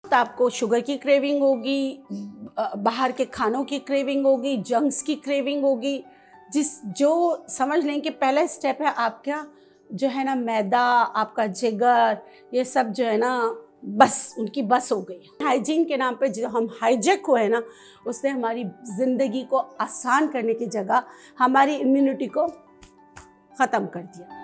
तो आपको शुगर की क्रेविंग होगी, बाहर के खानों की क्रेविंग होगी, जंक्स की क्रेविंग होगी। जो समझ लें कि पहला स्टेप है आपका जो है ना मैदा, आपका जिगर, ये सब जो है ना बस उनकी बस हो गई। हाइजीन के नाम पे जो हम हाईजेक हुए हैं ना, उसने हमारी ज़िंदगी को आसान करने की जगह हमारी इम्यूनिटी को ख़त्म कर दिया।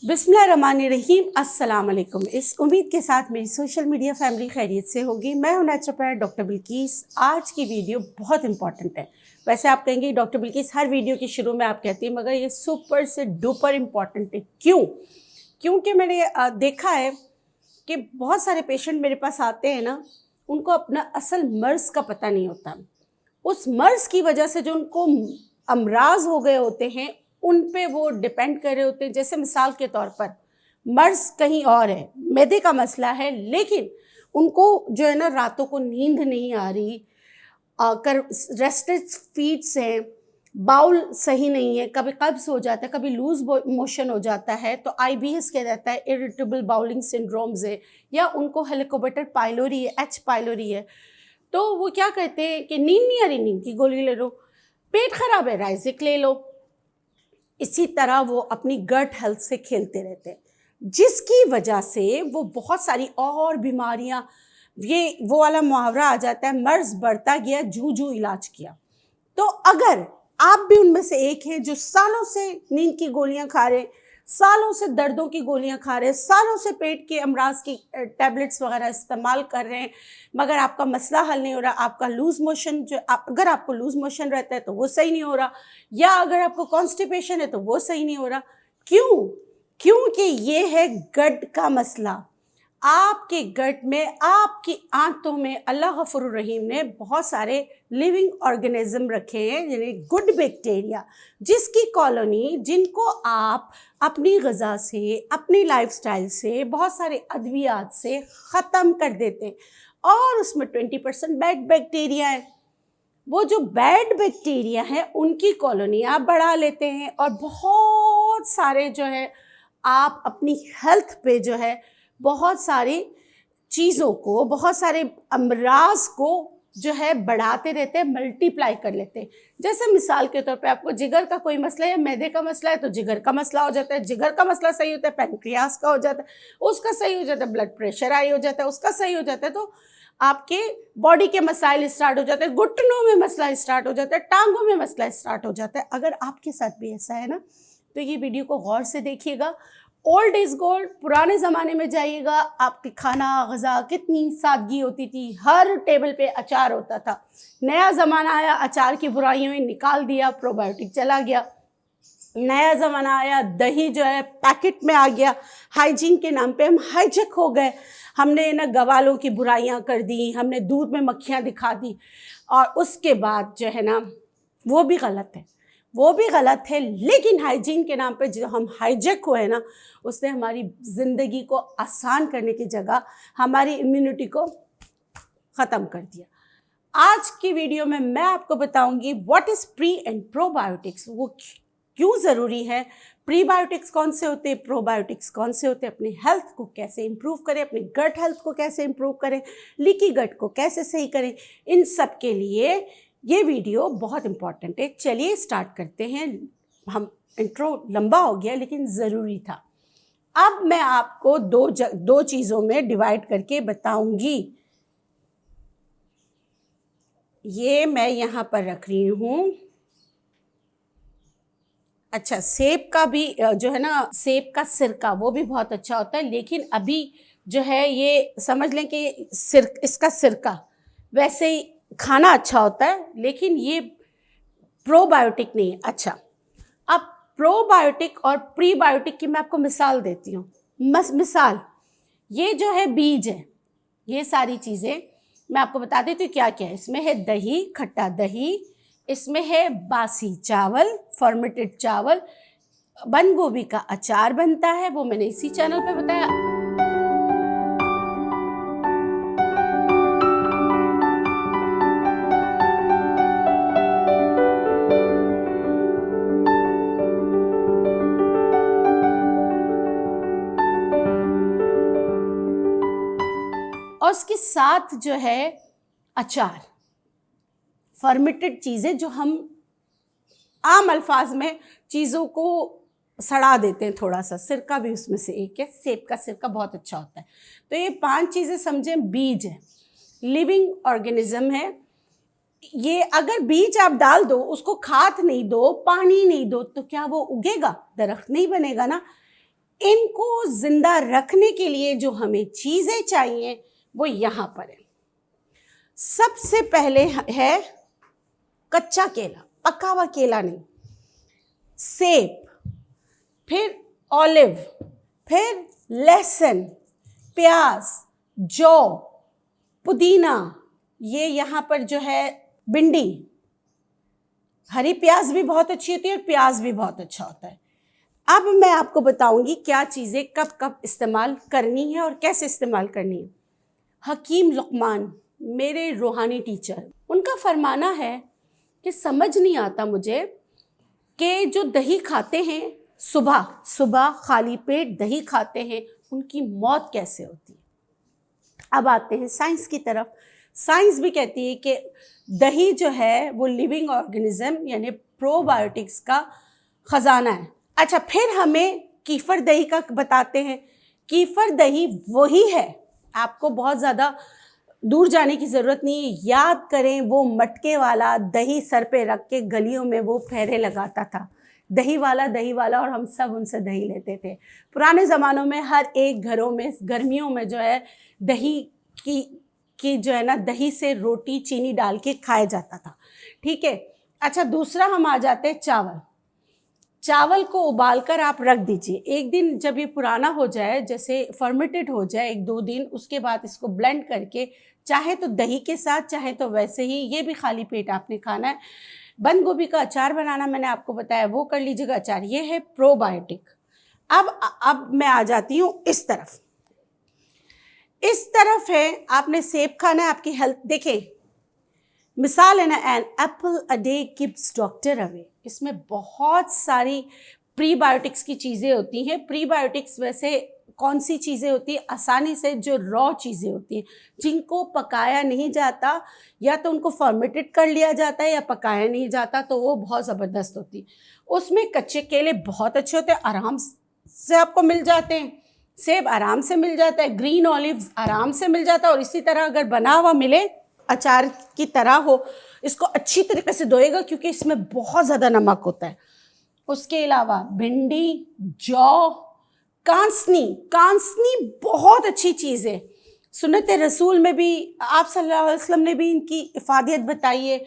बिस्मिल्लाहिर्रहमानिर्रहीम, अस्सलाम वालेकुम। इस उम्मीद के साथ मेरी सोशल मीडिया फैमिली खैरियत से होगी। मैं हूं नेचुरोपैथ डॉक्टर बिल्किस। आज की वीडियो बहुत इंपॉर्टेंट है। वैसे आप कहेंगे डॉक्टर बिल्किस हर वीडियो के शुरू में आप कहती हैं, मगर ये सुपर से डुपर इम्पॉर्टेंट है। क्यों? क्योंकि मैंने देखा है कि बहुत सारे पेशेंट मेरे पास आते हैं ना, उनको अपना असल मर्ज़ का पता नहीं होता। उस मर्ज़ की वजह से जो उनको अमराज हो गए होते हैं, उन पे वो डिपेंड कर रहे होते हैं। जैसे मिसाल के तौर पर मर्ज़ कहीं और है, मैदे का मसला है, लेकिन उनको जो है ना रातों को नींद नहीं आ रही, कर रेस्टलेस फीट्स हैं, बाउल सही नहीं है, कभी कब्ज़ हो जाता है, कभी लूज़ मोशन हो जाता है, तो IBS कह जाता है, इरिटेबल बाउलिंग सिंड्रोम्स है, या उनको हेलिकोबैक्टर पाइलोरी है, H पाइलोरी है। तो वो क्या कहते हैं कि नींद नहीं आ रही, नींद की गोली ले लो, पेट खराब है, राइजिक ले लो। इसी तरह वो अपनी गट हेल्थ से खेलते रहते हैं, जिसकी वजह से वो बहुत सारी और बीमारियां, ये वो वाला मुहावरा आ जाता है, मर्ज बढ़ता गया जू जू इलाज किया। तो अगर आप भी उनमें से एक हैं जो सालों से नींद की गोलियां खा रहे हैं, सालों से दर्दों की गोलियां खा रहे हैं, सालों से पेट के अमराज की टैबलेट्स वगैरह इस्तेमाल कर रहे हैं, मगर आपका मसला हल नहीं हो रहा। आपका लूज मोशन अगर आपको लूज मोशन रहता है तो वो सही नहीं हो रहा, या अगर आपको कॉन्स्टिपेशन है तो वो सही नहीं हो रहा। क्यों? क्योंकि ये है गट का मसला। आपके गट में, आपकी आंतों में अल्लाह गफूर रहीम ने बहुत सारे लिविंग ऑर्गेनिज्म रखे हैं, यानी गुड बैक्टीरिया, जिसकी कॉलोनी, जिनको आप अपनी ग़िज़ा से, अपनी लाइफस्टाइल से, बहुत सारे अद्वियात से ख़त्म कर देते हैं। और उसमें 20% बैड बैक्टीरिया है। वो जो बैड बैक्टीरिया है उनकी कॉलोनी आप बढ़ा लेते हैं, और बहुत सारे जो है आप अपनी हेल्थ पे जो है बहुत सारी चीज़ों को, बहुत सारे अमराज को जो है बढ़ाते रहते हैं, मल्टीप्लाई कर लेते हैं। जैसे मिसाल के तौर पे आपको जिगर का कोई मसला है या मैदे का मसला है तो जिगर का मसला हो जाता है, जिगर का मसला सही होता है, पैनक्रियास का हो जाता है, उसका सही हो जाता है, ब्लड प्रेशर हाई हो जाता है, उसका सही हो जाता है, तो आपके बॉडी के मसाइल स्टार्ट हो जाते हैं, घुटनों में मसला स्टार्ट हो जाता है, टांगों में मसला स्टार्ट हो जाता है। अगर आपके साथ भी ऐसा है ना, तो ये वीडियो को गौर से देखिएगा। ओल्ड इज़ गोल्ड, पुराने ज़माने में जाइएगा, आपकी खाना ग़िज़ा कितनी सादगी होती थी, हर टेबल पे अचार होता था। नया ज़माना आया, अचार की बुराइयों में निकाल दिया, प्रोबायोटिक चला गया। नया ज़माना आया, दही जो है पैकेट में आ गया, हाइजीन के नाम पे हम हाईजेक हो गए। हमने ना गवालों की बुराइयां कर दी, हमने दूध में मक्खियां दिखा दी, और उसके बाद जो है ना वो भी गलत है, वो भी गलत है। लेकिन हाइजीन के नाम पे जो हम हाईजेक हुए ना, उसने हमारी ज़िंदगी को आसान करने की जगह हमारी इम्यूनिटी को ख़त्म कर दिया। आज की वीडियो में मैं आपको बताऊंगी what is pre and probiotics, वो क्यों ज़रूरी है, प्रीबायोटिक्स कौन से होते हैं, प्रोबायोटिक्स कौन से होते हैं, अपनी हेल्थ को कैसे इम्प्रूव करें, अपनी गट हेल्थ को कैसे इम्प्रूव करें, लीकी गट को कैसे सही करें, इन सब के लिए ये वीडियो बहुत इम्पॉर्टेंट है। चलिए स्टार्ट करते हैं। हम इंट्रो लंबा हो गया लेकिन ज़रूरी था। अब मैं आपको दो चीज़ों में डिवाइड करके बताऊंगी। ये मैं यहाँ पर रख रही हूँ। अच्छा, सेब का भी जो है ना, सेब का सिरका वो भी बहुत अच्छा होता है, लेकिन अभी जो है ये समझ लें कि इसका सिरका वैसे ही खाना अच्छा होता है, लेकिन ये प्रोबायोटिक नहीं है। अच्छा, अब प्रोबायोटिक और प्रीबायोटिक की मैं आपको मिसाल देती हूँ। मिसाल, ये जो है बीज है, ये सारी चीज़ें मैं आपको बता देती हूँ क्या क्या है। इसमें है दही, खट्टा दही, इसमें है बासी चावल, फर्मेंटेड चावल, बंद गोभी का अचार बनता है, वो मैंने इसी चैनल पे बताया। और उसके साथ जो है अचार, फर्मेंटेड चीज़ें जो हम आम अल्फाज में चीज़ों को सड़ा देते हैं थोड़ा सा। सिरका भी उसमें से एक है, सेब का सिरका बहुत अच्छा होता है। तो ये 5 चीज़ें समझें। बीज है, लिविंग ऑर्गेनिज्म है ये। अगर बीज आप डाल दो, उसको खाद नहीं दो, पानी नहीं दो, तो क्या वो उगेगा? दरख्त नहीं बनेगा ना। इनको जिंदा रखने के लिए जो हमें चीज़ें चाहिए वो यहाँ पर है। सबसे पहले है कच्चा केला, पका हुआ केला नहीं, सेब, फिर ऑलिव, फिर लहसुन, प्याज, जौ, पुदीना, ये यहाँ पर जो है भिंडी, हरी प्याज भी बहुत अच्छी होती है और प्याज भी बहुत अच्छा होता है। अब मैं आपको बताऊंगी क्या चीज़ें कब कब इस्तेमाल करनी है और कैसे इस्तेमाल करनी है। हकीम लुकमान, मेरे रूहानी टीचर, उनका फरमाना है कि समझ नहीं आता मुझे कि जो दही खाते हैं सुबह सुबह खाली पेट दही खाते हैं, उनकी मौत कैसे होती है। अब आते हैं साइंस की तरफ। साइंस भी कहती है कि दही जो है वो लिविंग ऑर्गेनिज्म यानी प्रोबायोटिक्स का ख़जाना है। अच्छा, फिर हमें कीफर दही का बताते हैं। कीफर दही वही है, आपको बहुत ज़्यादा दूर जाने की ज़रूरत नहीं है। याद करें वो मटके वाला दही सर पे रख के गलियों में वो फेरे लगाता था, दही वाला, और हम सब उनसे दही लेते थे। पुराने ज़मानों में हर एक घरों में गर्मियों में जो है दही की जो है ना, दही से रोटी चीनी डाल के खाया जाता था। ठीक है। अच्छा, दूसरा हम आ जाते हैं चावल। चावल को उबालकर आप रख दीजिए। एक दिन जब ये पुराना हो जाए, जैसे फर्मेंटेड हो जाए 1-2 दिन, उसके बाद इसको ब्लेंड करके चाहे तो दही के साथ, चाहे तो वैसे ही, ये भी खाली पेट आपने खाना है। बंद गोभी का अचार बनाना मैंने आपको बताया, वो कर लीजिएगा अचार। ये है प्रोबायोटिक। अब मैं आ जाती हूँ इस तरफ। इस तरफ है, आपने सेब खाना है, आपकी हेल्थ देखें। मिसाल है ना, an apple a day keeps doctor away. इसमें बहुत सारी प्रीबायोटिक्स की चीज़ें होती हैं। प्रीबायोटिक्स वैसे कौन सी चीज़ें होती हैं? आसानी से जो रॉ चीज़ें होती हैं, जिनको पकाया नहीं जाता, या तो उनको फर्मेंटेड कर लिया जाता है या पकाया नहीं जाता, तो वो बहुत ज़बरदस्त होती है। उसमें कच्चे केले बहुत अच्छे होते हैं, आराम से आपको मिल जाते हैं। सेब आराम से मिल जाता है, ग्रीन ऑलिव्स आराम से मिल जाता है। और इसी तरह अगर बना हुआ मिले, अचार की तरह हो, इसको अच्छी तरीके से धोएगा क्योंकि इसमें बहुत ज़्यादा नमक होता है। उसके अलावा भिंडी, जौ, कांसनी बहुत अच्छी चीज़ है। सुन्नत रसूल में भी आप सल्लल्लाहु अलैहि वसल्लम ने भी इनकी इफादियत बताई है।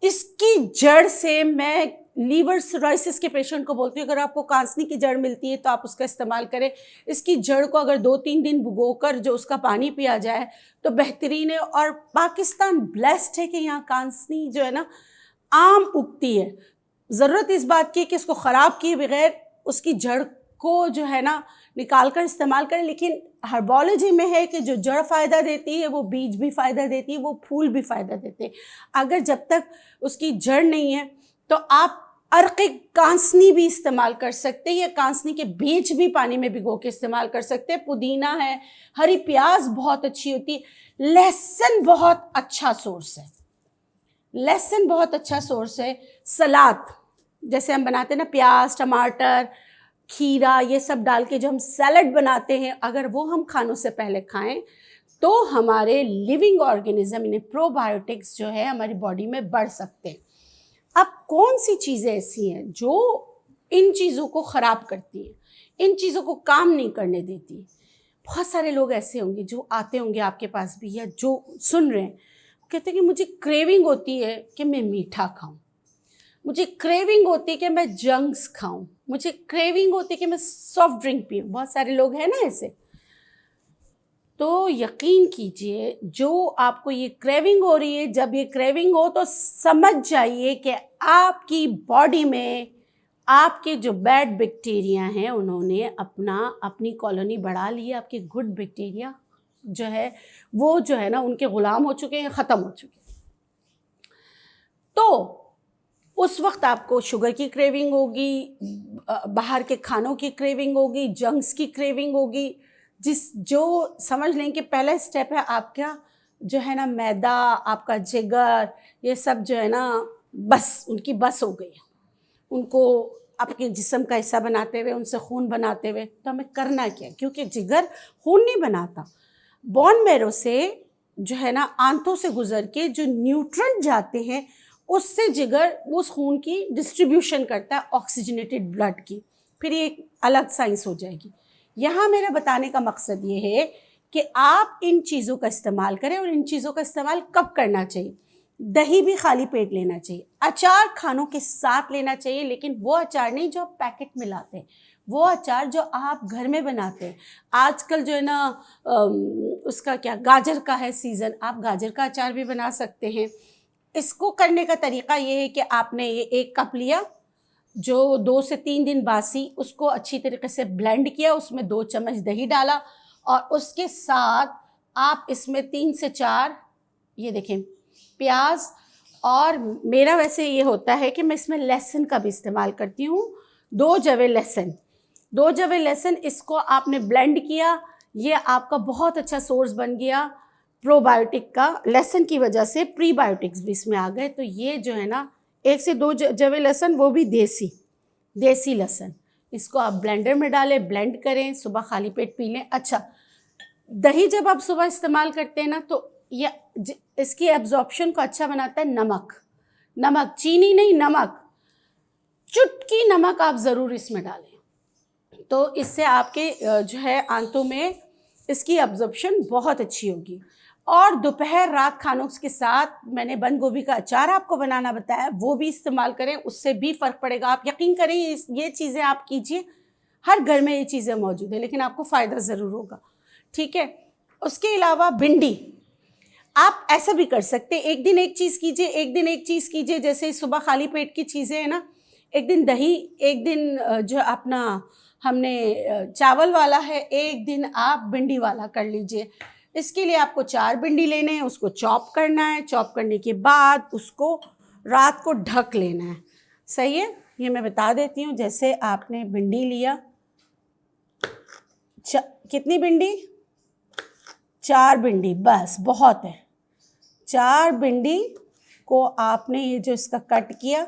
इसकी जड़ से मैं लीवर सिरोसिस के पेशेंट को बोलती हूँ, अगर आपको कांसनी की जड़ मिलती है तो आप उसका इस्तेमाल करें। इसकी जड़ को अगर 2-3 दिन भिगोकर जो उसका पानी पिया जाए तो बेहतरीन है। और पाकिस्तान ब्लेस्ड है कि यहाँ कांसनी जो है ना आम उगती है। ज़रूरत इस बात की कि इसको ख़राब किए बगैर उसकी जड़ को जो है ना निकाल कर इस्तेमाल करें। लेकिन हर्बोलॉजी में है कि जो जड़ फ़ायदा देती है वो बीज भी फ़ायदा देती है, वो फूल भी फ़ायदा देते हैं। अगर जब तक उसकी जड़ नहीं है तो आप अर्क़े कांसनी भी इस्तेमाल कर सकते हैं, या कांसनी के बीज भी पानी में भिगो के इस्तेमाल कर सकते हैं। पुदीना है, हरी प्याज बहुत अच्छी होती है। लहसुन बहुत अच्छा सोर्स है, लहसुन बहुत अच्छा सोर्स है। सलाद जैसे हम बनाते हैं ना, प्याज, टमाटर, खीरा, ये सब डाल के जो हम सैलड बनाते हैं, अगर वो हम खानों से पहले खाएं तो हमारे लिविंग ऑर्गेनिज्म यानी प्रोबायोटिक्स जो है हमारी बॉडी में बढ़ सकते हैं। अब कौन सी चीज़ें ऐसी हैं जो इन चीज़ों को ख़राब करती हैं, इन चीज़ों को काम नहीं करने देती? बहुत सारे लोग ऐसे होंगे जो आते होंगे आपके पास भी, या जो सुन रहे हैं, कहते हैं कि मुझे क्रेविंग होती है कि मैं मीठा खाऊं, मुझे क्रेविंग होती है कि मैं जंक्स खाऊं, मुझे क्रेविंग होती है कि मैं सॉफ्ट ड्रिंक पीऊं। बहुत सारे लोग हैं ना ऐसे। तो यकीन कीजिए, जो आपको ये क्रेविंग हो रही है, जब ये क्रेविंग हो तो समझ जाइए कि आपकी बॉडी में आपके जो बैड बैक्टीरिया हैं उन्होंने अपनी कॉलोनी बढ़ा ली है। आपके गुड बैक्टीरिया जो है वो जो है ना उनके ग़ुलाम हो चुके हैं, ख़त्म हो चुके हैं। तो उस वक्त आपको शुगर की क्रेविंग होगी, बाहर के खानों की क्रेविंग होगी, जंक्स की क्रेविंग होगी, जो समझ लें कि पहला स्टेप है आपका जो है ना मैदा, आपका जिगर, ये सब जो है ना बस उनकी बस हो गई है। उनको आपके जिस्म का हिस्सा बनाते हुए, उनसे खून बनाते हुए, तो हमें करना क्या है? क्योंकि जिगर खून नहीं बनाता, बोन मैरो से जो है ना आंतों से गुजर के जो न्यूट्रेंट जाते हैं उससे जिगर उस खून की डिस्ट्रीब्यूशन करता है, ऑक्सीजनेटेड ब्लड की। फिर ये एक अलग साइंस हो जाएगी। यहाँ मेरा बताने का मकसद ये है कि आप इन चीज़ों का इस्तेमाल करें। और इन चीज़ों का इस्तेमाल कब करना चाहिए? दही भी खाली पेट लेना चाहिए, अचार खानों के साथ लेना चाहिए, लेकिन वो अचार नहीं जो आप पैकेट में लाते हैं, वो अचार जो आप घर में बनाते हैं। आजकल जो है ना उसका क्या, गाजर का है सीज़न, आप गाजर का अचार भी बना सकते हैं। इसको करने का तरीका ये है कि आपने ये 1 कप लिया जो 2 से 3 दिन बासी, उसको अच्छी तरीके से ब्लेंड किया, उसमें 2 चम्मच दही डाला और उसके साथ आप इसमें 3 से 4 ये देखें प्याज, और मेरा वैसे ये होता है कि मैं इसमें लहसुन का भी इस्तेमाल करती हूँ, 2 जवे लहसुन, 2 जवे लहसुन, इसको आपने ब्लेंड किया। ये आपका बहुत अच्छा सोर्स बन गया प्रोबायोटिक का। लहसुन की वजह से प्रीबायोटिक्स भी इसमें आ गए। तो ये जो है ना 1 से 2 जवे लहसुन, वो भी देसी लहसुन, इसको आप ब्लेंडर में डालें, ब्लेंड करें, सुबह खाली पेट पी लें। अच्छा, दही जब आप सुबह इस्तेमाल करते हैं ना तो ये इसकी एब्जॉर्प्शन को अच्छा बनाता है नमक, चीनी नहीं, नमक, चुटकी नमक आप ज़रूर इसमें डालें, तो इससे आपके जो है आंतों में इसकी एब्जॉर्प्शन बहुत अच्छी होगी। और दोपहर रात खानों के साथ मैंने बंद गोभी का अचार आपको बनाना बताया, वो भी इस्तेमाल करें, उससे भी फ़र्क पड़ेगा। आप यकीन करें ये चीज़ें आप कीजिए, हर घर में ये चीज़ें मौजूद है, लेकिन आपको फ़ायदा ज़रूर होगा, ठीक है। उसके अलावा भिंडी, आप ऐसा भी कर सकते हैं, एक दिन एक चीज़ कीजिए, एक दिन एक चीज़ कीजिए। जैसे सुबह खाली पेट की चीज़ें हैं ना, एक दिन दही, एक दिन जो अपना हमने चावल वाला है, एक दिन आप भिंडी वाला कर लीजिए। इसके लिए आपको 4 भिंडी लेने हैं, उसको चॉप करना है, चॉप करने के बाद उसको रात को ढक लेना है, सही है। ये मैं बता देती हूँ। जैसे आपने भिंडी लिया, कितनी भिंडी? 4 भिंडी, बस बहुत है। 4 भिंडी को आपने ये जो इसका कट किया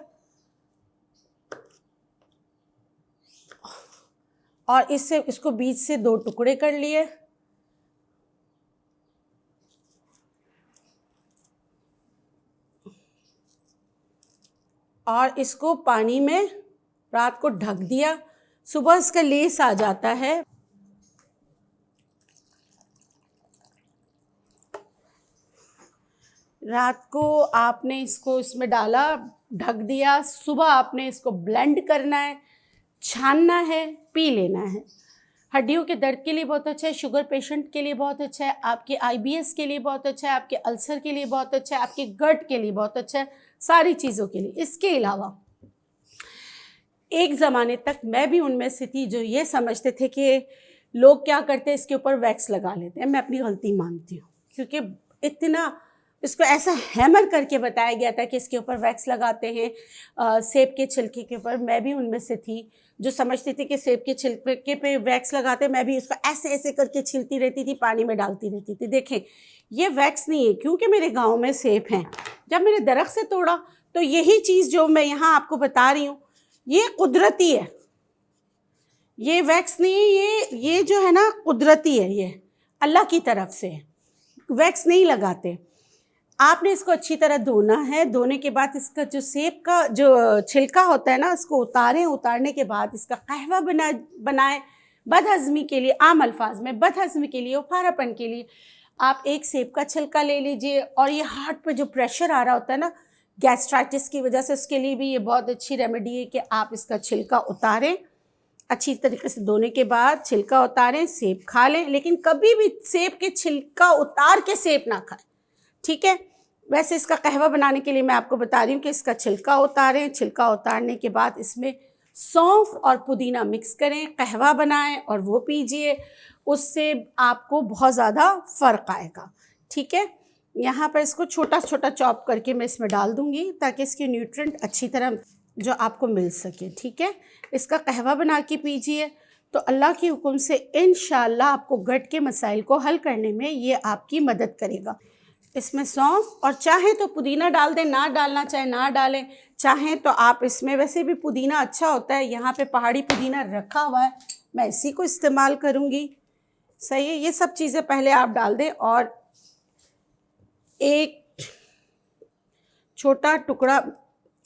और इसको बीच से 2 टुकड़े कर लिए, और इसको पानी में रात को ढक दिया। सुबह इसका लेस आ जाता है, रात को आपने इसको इसमें डाला, ढक दिया, सुबह आपने इसको ब्लेंड करना है, छानना है, पी लेना है। हड्डियों के दर्द के लिए बहुत अच्छा है, शुगर पेशेंट के लिए बहुत अच्छा है, आपके IBS के लिए बहुत अच्छा है, आपके अल्सर के लिए बहुत अच्छा है, आपके गट के लिए बहुत अच्छा है, सारी चीज़ों के लिए। इसके अलावा एक ज़माने तक मैं भी उनमें से थी जो ये समझते थे कि लोग क्या करते हैं, इसके ऊपर वैक्स लगा लेते हैं। मैं अपनी गलती मानती हूँ, क्योंकि इतना इसको ऐसा हैमर करके बताया गया था कि इसके ऊपर वैक्स लगाते हैं, सेब के छिलके के ऊपर। मैं भी उनमें से थी जो समझती थी कि सेब के छिलके पे वैक्स लगाते, मैं भी इसको ऐसे ऐसे करके छीलती रहती थी, पानी में डालती रहती थी। देखें, ये वैक्स नहीं है, क्योंकि मेरे गांव में सेब हैं। जब मैंने दरख्त से तोड़ा तो यही चीज़ जो मैं यहाँ आपको बता रही हूँ, ये कुदरती है, ये वैक्स नहीं है, ये जो है ना कुदरती है, ये अल्लाह की तरफ से, वैक्स नहीं लगाते। आपने इसको अच्छी तरह धोना है। धोने के बाद इसका जो सेब का जो छिलका होता है ना, इसको उतारें। उतारने के बाद इसका कहवा बनाएं बदहज़मी के लिए, आम अल्फाज में बदहज़मी के लिए, उफारापन के लिए आप एक सेब का छिलका ले लीजिए। और ये हार्ट पे जो प्रेशर आ रहा होता है ना गैस्ट्राइटिस की वजह से, उसके लिए भी ये बहुत अच्छी रेमेडी है कि आप इसका छिलका उतारें, अच्छी तरीके से धोने के बाद छिलका उतारें, सेब खा लें। लेकिन कभी भी सेब के छिलका उतार के सेब ना खाएं, ठीक है। वैसे इसका कहवा बनाने के लिए मैं आपको बता रही हूँ कि इसका छिलका उतारें, छिलका उतारने के बाद इसमें सौंफ और पुदीना मिक्स करें, कहवा बनाएं और वो पीजिए। उससे आपको बहुत ज़्यादा फ़र्क आएगा, ठीक है। यहाँ पर इसको छोटा छोटा चॉप करके मैं इसमें डाल दूँगी ताकि इसके न्यूट्रिएंट अच्छी तरह जो आपको मिल सके, ठीक है। इसका कहवा बना के पीजिए। तो अल्लाह के हुक्म से इंशाअल्लाह आपको गट के मसाइल को हल करने में ये आपकी मदद करेगा। इसमें सौंफ और चाहे तो पुदीना डाल दें, ना डालना चाहे ना डालें, चाहें तो आप इसमें, वैसे भी पुदीना अच्छा होता है, यहाँ पे पहाड़ी पुदीना रखा हुआ है, मैं इसी को इस्तेमाल करूँगी। सही है, ये सब चीज़ें पहले आप डाल दें और एक छोटा टुकड़ा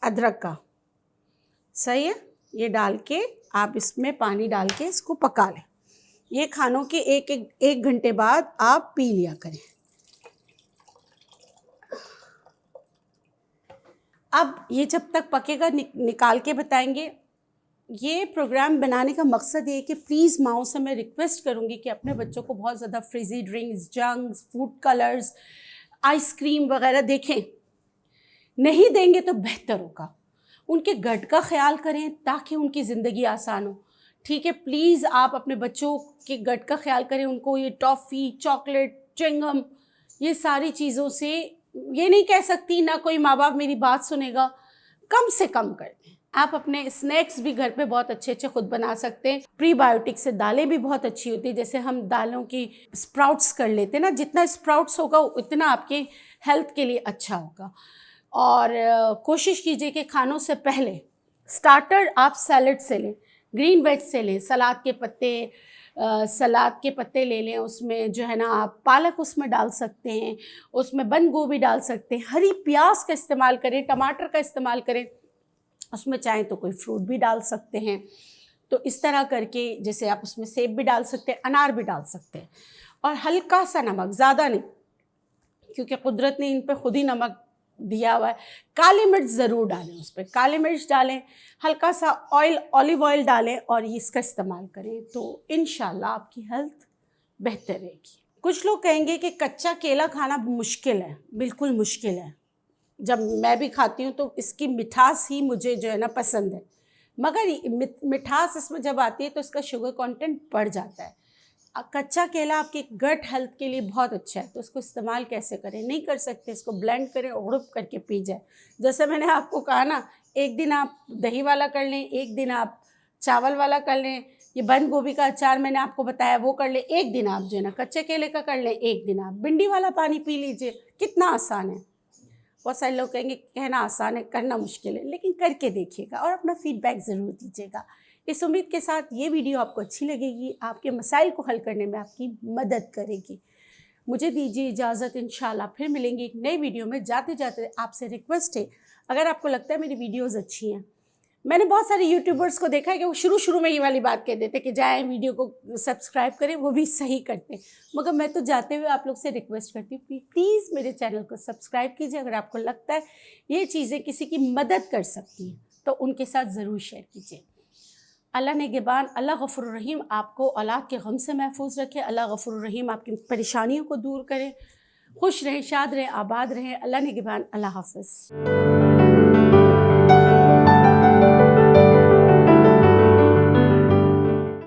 अदरक का, सही है, ये डाल के आप इसमें पानी डाल के इसको पका लें। ये खानों के एक घंटे बाद आप पी लिया करें। अब ये जब तक पकेगा निकाल के बताएंगे। ये प्रोग्राम बनाने का मकसद ये है कि प्लीज़ माओं से मैं रिक्वेस्ट करूँगी कि अपने बच्चों को बहुत ज़्यादा फ्रिजी drinks, junks, food colours, ice cream वगैरह देखें नहीं देंगे तो बेहतर होगा। उनके गट का ख्याल करें ताकि उनकी ज़िंदगी आसान हो। ठीक है, प्लीज़ आप अपने बच्चों के गट का ख्याल करें। उनको ये टॉफ़ी, चॉकलेट, च्युइंगम, ये सारी चीज़ों से, ये नहीं कह सकती ना कोई माँ बाप मेरी बात सुनेगा, कम से कम कर दें। आप अपने स्नैक्स भी घर पे बहुत अच्छे अच्छे खुद बना सकते हैं। प्रीबायोटिक से दालें भी बहुत अच्छी होती है, जैसे हम दालों की स्प्राउट्स कर लेते हैं ना, जितना स्प्राउट्स होगा उतना आपके हेल्थ के लिए अच्छा होगा। और कोशिश कीजिए कि खानों से पहले स्टार्टर आप सैलड से लें, ग्रीन वेज से लें, सलाद के पत्ते ले लें, उसमें जो है ना आप पालक उसमें डाल सकते हैं, उसमें बंद गोभी डाल सकते हैं, हरी प्याज का इस्तेमाल करें, टमाटर का इस्तेमाल करें, उसमें चाहें तो कोई फ्रूट भी डाल सकते हैं। तो इस तरह करके, जैसे आप उसमें सेब भी डाल सकते हैं, अनार भी डाल सकते हैं, और हल्का सा नमक, ज़्यादा नहीं, क्योंकि कुदरत ने इन पर खुद ही नमक दिया हुआ है। काली मिर्च ज़रूर डालें, उस पर काली मिर्च डालें, हल्का सा ऑलिव ऑयल डालें और इसका इस्तेमाल करें, तो इंशाल्लाह आपकी हेल्थ बेहतर रहेगी। कुछ लोग कहेंगे कि कच्चा केला खाना मुश्किल है, बिल्कुल मुश्किल है। जब मैं भी खाती हूँ तो इसकी मिठास ही मुझे जो है ना पसंद है, मगर मिठास इसमें जब आती है तो इसका शुगर कंटेंट बढ़ जाता है। कच्चा केला आपके गट हेल्थ के लिए बहुत अच्छा है, तो इसको इस्तेमाल कैसे करें? नहीं कर सकते, इसको ब्लेंड करें, उड़प करके पी जाए। जैसे मैंने आपको कहा ना, एक दिन आप दही वाला कर लें, एक दिन आप चावल वाला कर लें, ये बंद गोभी का अचार मैंने आपको बताया वो कर लें, एक दिन आप जो है ना कच्चे केले का कर लें, एक दिन आप भिंडी वाला पानी पी लीजिए। कितना आसान है। बहुत सारे लोग कहेंगे कहना आसान है, करना मुश्किल है, लेकिन करके देखिएगा और अपना फीडबैक ज़रूर दीजिएगा। इस उम्मीद के साथ ये वीडियो आपको अच्छी लगेगी, आपके मसाइल को हल करने में आपकी मदद करेगी। मुझे दीजिए इजाज़त, इंशाल्लाह फिर मिलेंगे एक नई वीडियो में। जाते जाते आपसे रिक्वेस्ट है, अगर आपको लगता है मेरी वीडियोज़ अच्छी हैं, मैंने बहुत सारे यूट्यूबर्स को देखा है कि वो शुरू में ये वाली बात कह देते कि जाएँ वीडियो को सब्सक्राइब करें, वो भी सही करते हैं, मगर मैं तो जाते हुए आप लोग से रिक्वेस्ट करती हूँ प्लीज़ मेरे चैनल को सब्सक्राइब कीजिए। अगर आपको लगता है ये चीज़ें किसी की मदद कर सकती हैं तो उनके साथ ज़रूर शेयर कीजिए। अल्लाह निगहबान, अल्लाह गफूर रहीम आपको औलाद के गम से महफूज रखे। अल्लाह गफूर रहीम आपकी परेशानियों को दूर करे। खुश रहें, शाद रहें, आबाद रहें। अल्लाह निगहबान, अल्लाह हाफ़िज़।